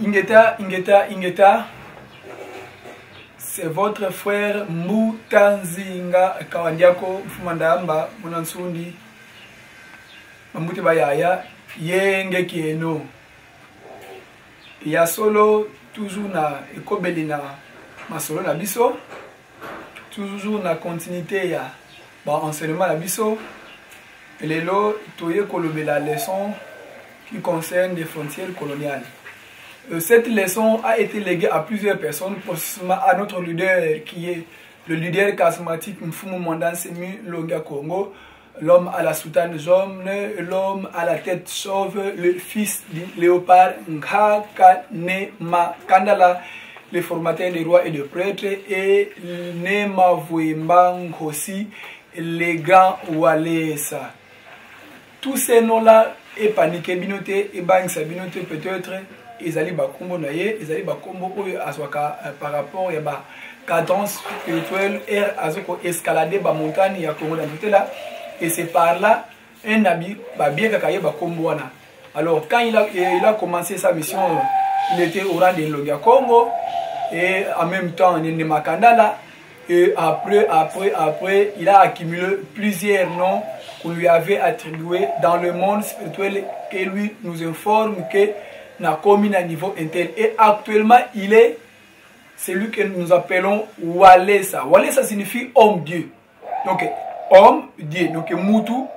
Ingeta, c'est votre frère Mutanzinga Kawandiako Mfumandamba Munansundi Mamuti Bayaya Yenge Kieno. Ya solo toujours na ekobeli na masolo na biso, toujours na continuité ya enseignement na biso. Lelo toye kolobe la leçon qui concerne les frontières coloniales. Cette leçon a été léguée à plusieurs personnes, possiblement à notre leader qui est le leader charismatique Mfumu Mwanda Nsemi Longa Congo, l'homme à la soutane jaune, l'homme à la tête chauve, le fils du léopard Nkakanema Kandala, le formateur des rois et des prêtres, et Nema Vouemba Nkosi, les grands Walesa. Tous ces noms-là, et paniqué binoté, et bang sa binoté peut-être, ils allaient bakombo naye, ils allaient bakombo aswaka par rapport à la cadence spirituelle et à escalader la montagne ya Congo dans là. Et c'est par là un habit bien kakaye bakombo wana. Alors quand il a commencé sa mission, il était au rang de Longa Congo et en même temps il Makandala. Et après, il a accumulé plusieurs noms qu'on lui avait attribués dans le monde spirituel et lui nous informe que n'a commis à niveau intel. Et actuellement, il est celui que nous appelons Walesa. Walesa signifie homme-dieu. Donc, homme-dieu. Donc, Moutou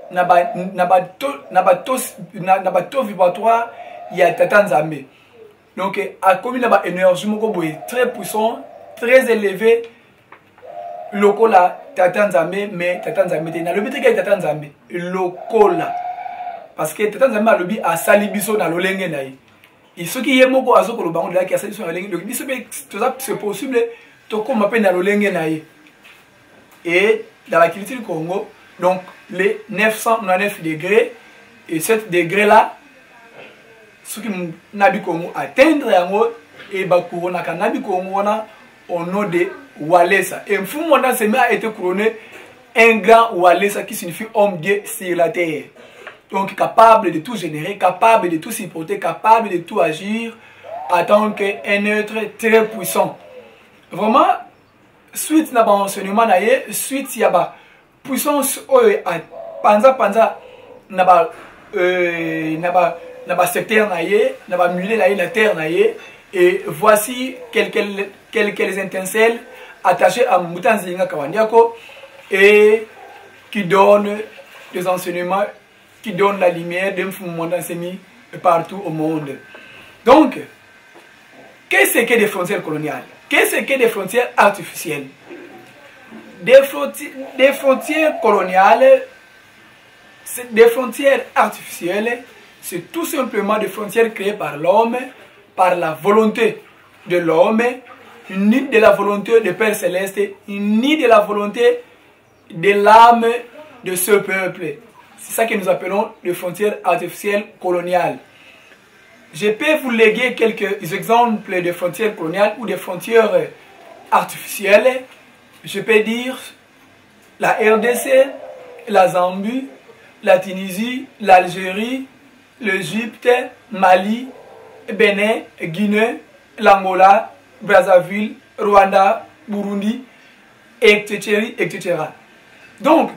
n'a pas vibratoire, il y a Tatanzamé. Donc, a commis là-bas énergie très puissant, très élevé. Lokola Tatanzamé, mais Tatanzamé, il y a le but que Tatanzamé. Lokola. Parce que Tatanzamé a lobby à Salibiso dans l'olenge naï. Et ce qui est moko à Zoko le banc de la qui a Salibiso dans l'olenge, donc c'est possible, Toko m'appelle dans l'olenge naï. Et dans la culture du Congo, donc les 999 degrés, et 7 degrés là, ce qui Nabi Congo atteindre et Bakuro Naka Nabi Congo au nom de Walesa. Et Mfumu Mwanda Nsemi a été couronné un grand Walesa qui signifie homme-dieu sur la terre. Donc capable de tout générer, capable de tout supporter, capable de tout agir en tant qu'un être très puissant. Vraiment, suite à l'enseignement, suite à la puissance, panza, n'a secteur, n'a mulé la terre, et voici quelques étincelles attachées à Mutanzinga Kawandiako et qui donnent des enseignements, qui donnent la lumière d'un Mfumu Mwanda Nsemi partout au monde. Donc, qu'est-ce que des frontières coloniales? Qu'est-ce que des frontières artificielles? Des frontières coloniales, des frontières artificielles, c'est tout simplement des frontières créées par l'homme, par la volonté de l'homme, ni de la volonté du Père Céleste, ni de la volonté de l'âme de ce peuple. C'est ça que nous appelons les frontières artificielles coloniales. Je peux vous léguer quelques exemples de frontières coloniales ou de frontières artificielles. Je peux dire la RDC, la Zambie, la Tunisie, l'Algérie, l'Égypte, Mali, Bénin, Guinée, l'Angola, Brazzaville, Rwanda, Burundi, etc. etc. Donc,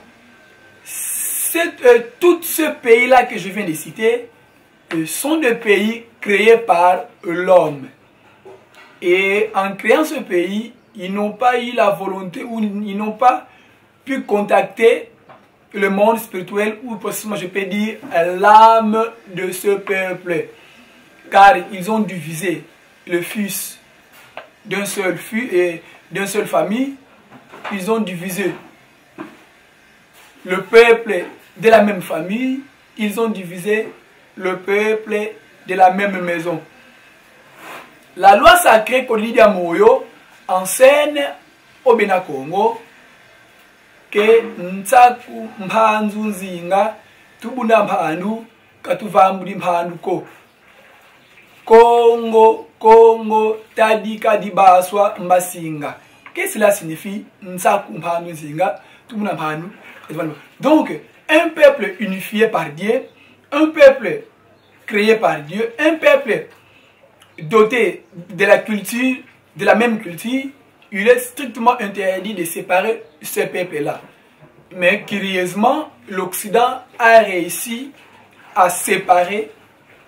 tous ces pays-là que je viens de citer sont des pays créés par l'homme. Et en créant ce pays, ils n'ont pas eu la volonté ou ils n'ont pas pu contacter le monde spirituel ou possiblement je peux dire l'âme de ce peuple. Car ils ont divisé le fils d'une seule famille, ils ont divisé le peuple de la même famille, ils ont divisé le peuple de la même maison. La loi sacrée Kolidia Moyo enseigne au Bénin Congo que Ntsaku Mpanzu Nzinga Tubunda Mpandu Katuvambudi Mpandu Ko Congo Tadika Dibaswa Mbasinga. Qu'est-ce que cela signifie? Ntsaku Mpandu Nzinga Tubunda Mpandu. Donc, un peuple unifié par Dieu, un peuple créé par Dieu, un peuple dotés de la culture, de la même culture, il est strictement interdit de séparer ces peuples-là. Mais curieusement, l'Occident a réussi à séparer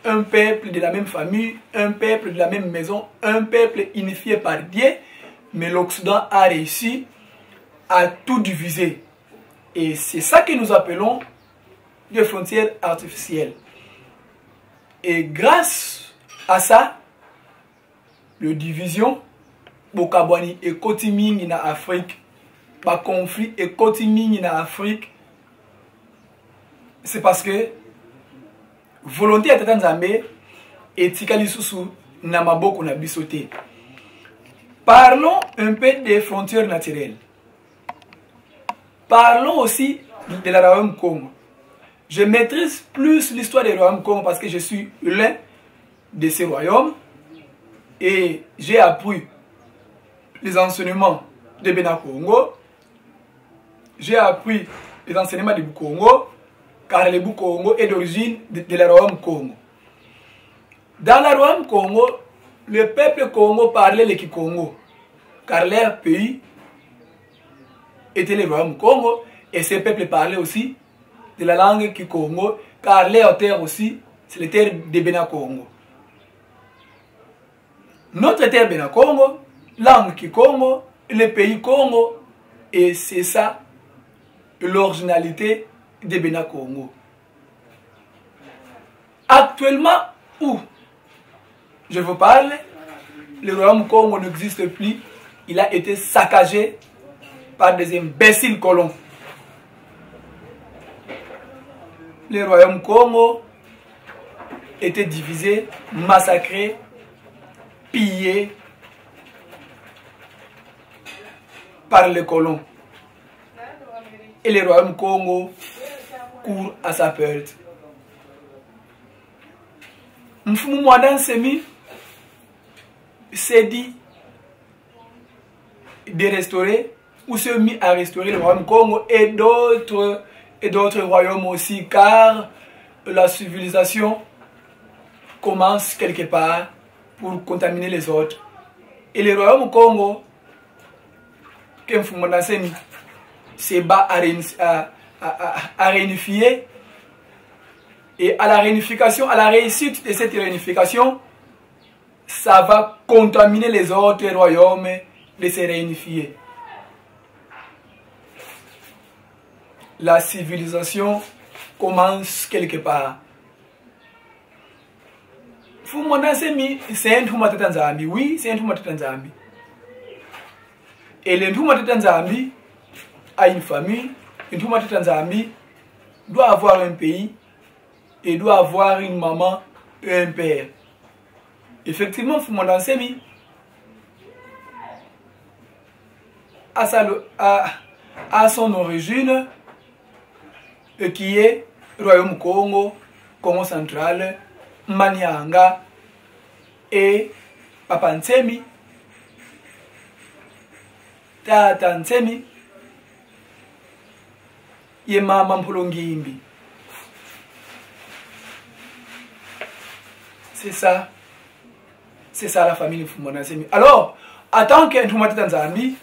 un peuple de la même famille, un peuple de la même maison, un peuple unifié par Dieu, mais l'Occident a réussi à tout diviser. Et c'est ça que nous appelons des frontières artificielles. Et grâce à ça, la division, Bokabwani et Kotiming en Afrique, le conflit et Kotiming en Afrique, c'est parce que volonté à Tatanzambe et Tikalisusu Namaboko na bisoté. Parlons un peu des frontières naturelles. Parlons aussi de la Royaume Congo. Je maîtrise plus l'histoire des Royaumes Congo parce que je suis l'un de ces royaumes et j'ai appris les enseignements de Bena Congo. J'ai appris les enseignements du Congo car le Congo est d'origine de la Royaume Congo. Dans la Royaume Congo, le peuple Congo parlait le Kikongo car leur pays était le Royaume Congo et ces peuples parlaient aussi de la langue Kikongo car leur terre aussi c'est la terre de Bena Congo. Notre terre Bena Congo, langue Kikongo, le pays Congo et c'est ça l'originalité de Bena Congo. Actuellement, où je vous parle, le royaume Congo n'existe plus. Il a été saccagé par des imbéciles colons. Le royaume Congo était divisé, massacré, pillé par les colons. Et le royaume Congo court à sa perte. Mfumu Mwadan Semi s'est dit de restaurer ou s'est mis à restaurer le royaume Congo et d'autres royaumes aussi, car la civilisation commence quelque part pour contaminer les autres. Et le royaume Congo, que Mfumu Mwadan Semi se bat à réunifier. Et à la réunification, à la réussite de cette réunification, ça va contaminer les autres royaumes de se réunifier. La civilisation commence quelque part. Fumona Semi, c'est un Ntouma Tatanzambi. Oui, c'est un Ntouma Tatanzambi. Et le Ntouma Tatanzambi a une famille. Le Ntouma Tatanzambi doit avoir un pays. Et doit avoir une maman et un père. Effectivement, Fumona Semi a son origine qui est Royaume Congo, Congo central, Manianga et Papa Nsemi, Tata Nsemi, et Mama Mpolongimbi. C'est ça la famille de Fumona Semi. Alors, en tant que Ntouma Tatanzambi,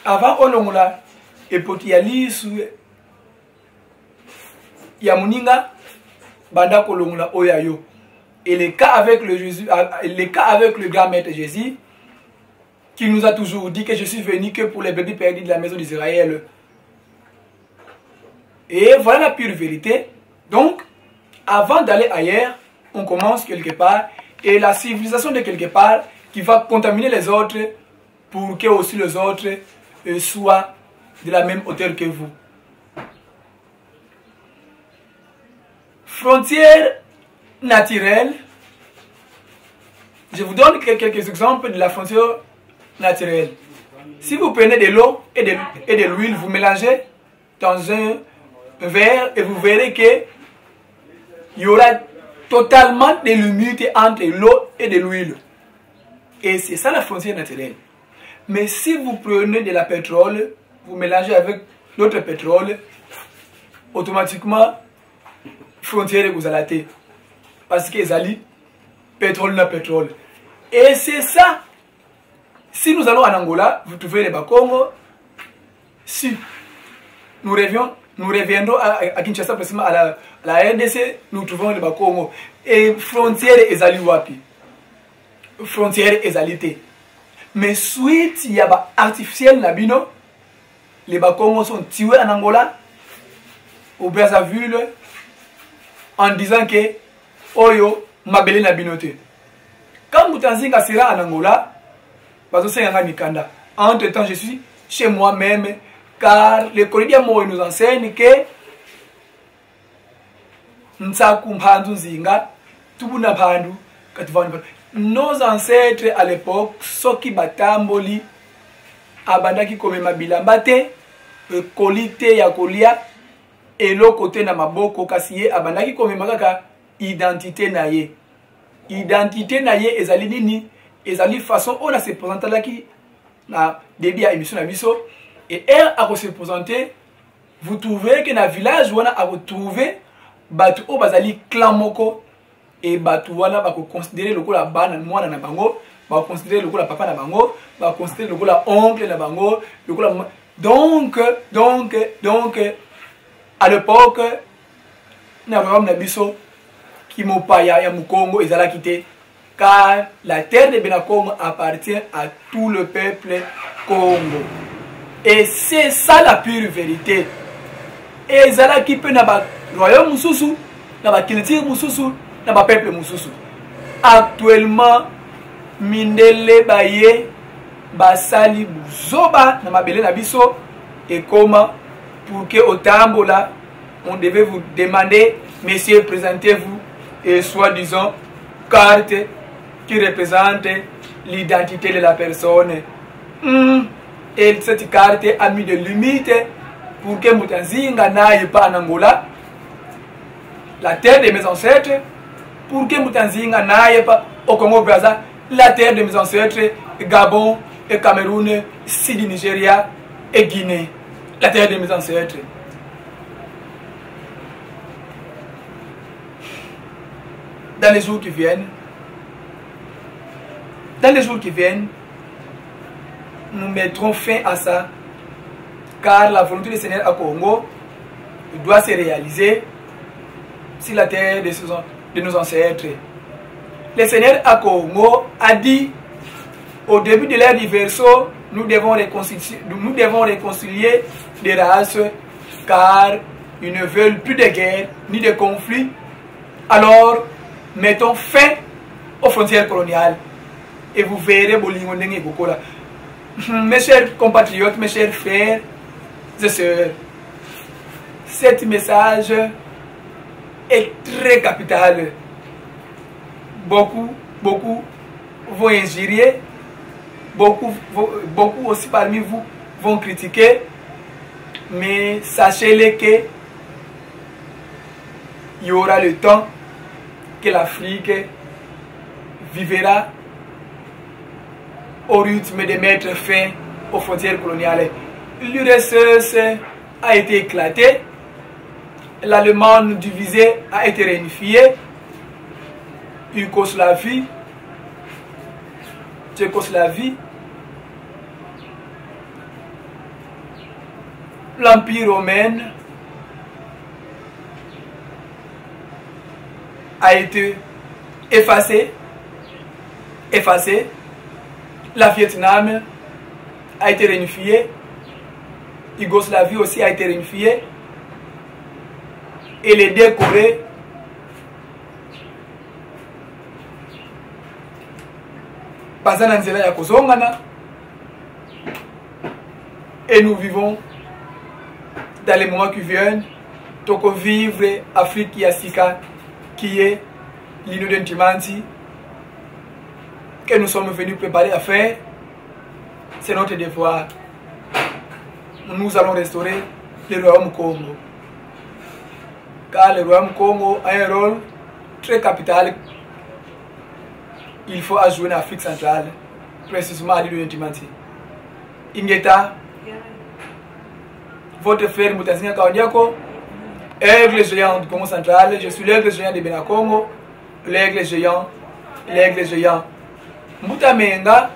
avant Olongola, époque Yalisu, Yamuninga, Banda Kolongola Oyayo. Et le cas avec le grand maître Jésus, qui nous a toujours dit que je suis venu que pour les bébés perdus de la maison d'Israël. Et voilà la pure vérité. Donc, avant d'aller ailleurs, on commence quelque part et la civilisation de quelque part qui va contaminer les autres pour que aussi les autres soient de la même hauteur que vous. Frontières naturelles. Je vous donne quelques exemples de la frontière naturelle. Si vous prenez de l'eau et de l'huile, vous mélangez dans un verre et vous verrez que il y aura totalement de l'humidité entre l'eau et de l'huile. Et c'est ça la frontière naturelle. Mais si vous prenez de la pétrole, vous mélangez avec l'autre pétrole, automatiquement, frontière vous allez. Parce que pétrole na pétrole. Et c'est ça. Si nous allons en Angola, vous trouvez les Bakongo. Si nous reviendrons à Kinshasa, précisément à la RDC, nous trouvons les Bakongo. Et frontière ezali wapi. Frontière ezalité. Mais suite, il y a artificiel nabino. Les Bakongo sont tués en Angola, au Brazzaville, en disant que Oyo mabele nabinote. Quand Mutanzinga sera en Angola, parce que c'est un Mikanda. Entre temps, je suis chez moi-même, car le Corridor Moro nous enseigne que nos ancêtres à l'époque, Soki Batamboli, Abandaki Komema Bilambate, Kolite Yakolia, et l'autre côté na Maboko Kasiye, Abandaki Komema Kaka, identité naye. Identité naye, ezali nini, ezali façon, on a se présenté là qui, na début à émission na biso, et elle a se présenté, vous trouvez que dans le village, on a retrouvé, batu o bazali clan moko, et batu wana ba considérer le la bana mwana na bango, ba considérer le la papa na bango, ba considérer le la oncle na bango, le la donc à l'époque na vraiment na biso qui mopaya ya Mukongo ezala quitté car la terre de Benakongo appartient à tout le peuple Congo. Et c'est ça la pure vérité. Et ezala qui peut na ba royaume mususu, na ba culture mususu, na ba peuple mususu. Actuellement mindele baye basali buzoba na mabele na biso et comment pour que au tambola on devait vous demander messieurs présentez-vous et soi-disant carte qui représente l'identité de la personne. Et cette carte a mis des limites pour que Mutanzinga n'aille pas en Angola, la terre de mes ancêtres, pour que Mutanzinga n'aille pas au Congo-Brazza, la terre de mes ancêtres, Gabon et Cameroun, Sidi, Nigeria et Guinée, la terre de mes ancêtres. Dans les jours qui viennent, nous mettrons fin à ça, car la volonté du Seigneur à Congo doit se réaliser sur la terre de nos ancêtres. Le Seigneur à Congo a dit au début de l'ère du verseau, nous devons réconcilier les races, car ils ne veulent plus de guerre ni de conflits. Alors, mettons fin aux frontières coloniales et vous verrez Bolingo Ndenge Gokola. Mes chers compatriotes, mes chers frères et sœurs, cet message est très capital. Beaucoup vont injurier, beaucoup aussi parmi vous vont critiquer, mais sachez-le que il y aura le temps que l'Afrique vivra au rythme de mettre fin aux frontières coloniales. L'URSS a été éclatée, l'Allemagne divisée a été réunifiée, Yougoslavie, Tchécoslavie, l'Empire romain a été effacé, la Vietnam a été réunifiée, Yougoslavie aussi a été réunifiée, et les deux Corées et nous vivons dans les moments qui viennent, toko vivre Afrique Yassika, qui est l'île d'Intimanti, que nous sommes venus préparer à faire. C'est notre devoir. Nous allons restaurer le royaume Congo. Car le royaume Congo a un rôle très capital. Il faut jouer en Afrique centrale, précisément à l'île d'Intimanti. Ingeta, votre frère Mutanzinga Kaondiako, aigle géant du Congo central, je suis l'aigle géant de Benakongo, l'aigle géant l'aigle géant. Mbuta Menga,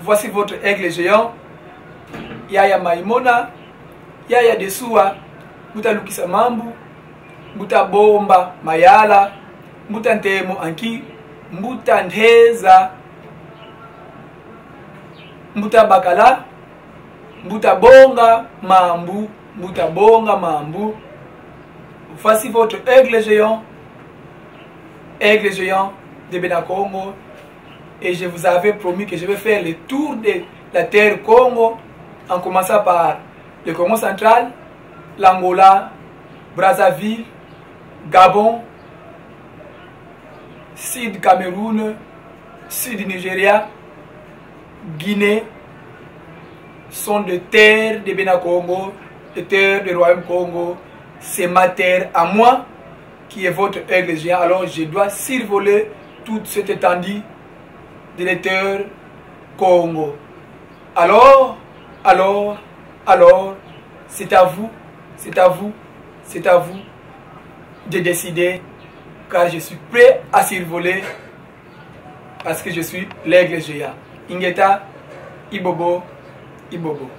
voici votre aigle géant. Yaya Maimona, Yaya Desuwa, Mbuta Lukisa Mambu, Mbuta Bomba Mayala, Mbuta Ntemo Anki, Mbuta Ndheza, Mbuta Bakala, Mbuta Bonga Mambu, Mbuta Bonga Mambu. Voici votre aigle géant de Benacongo. Et je vous avais promis que je vais faire le tour de la terre Congo, en commençant par le Congo central, l'Angola, Brazzaville, Gabon, Sud Cameroun, Sud Nigeria, Guinée, sont des terres de Benacongo, des terres du Royaume Congo. C'est ma terre à moi qui est votre aigle géant. Alors je dois survoler toute cette étendue de la terre Congo. Alors, c'est à vous de décider, car je suis prêt à survoler parce que je suis l'aigle géant. Ingeta, Ibobo, Ibobo.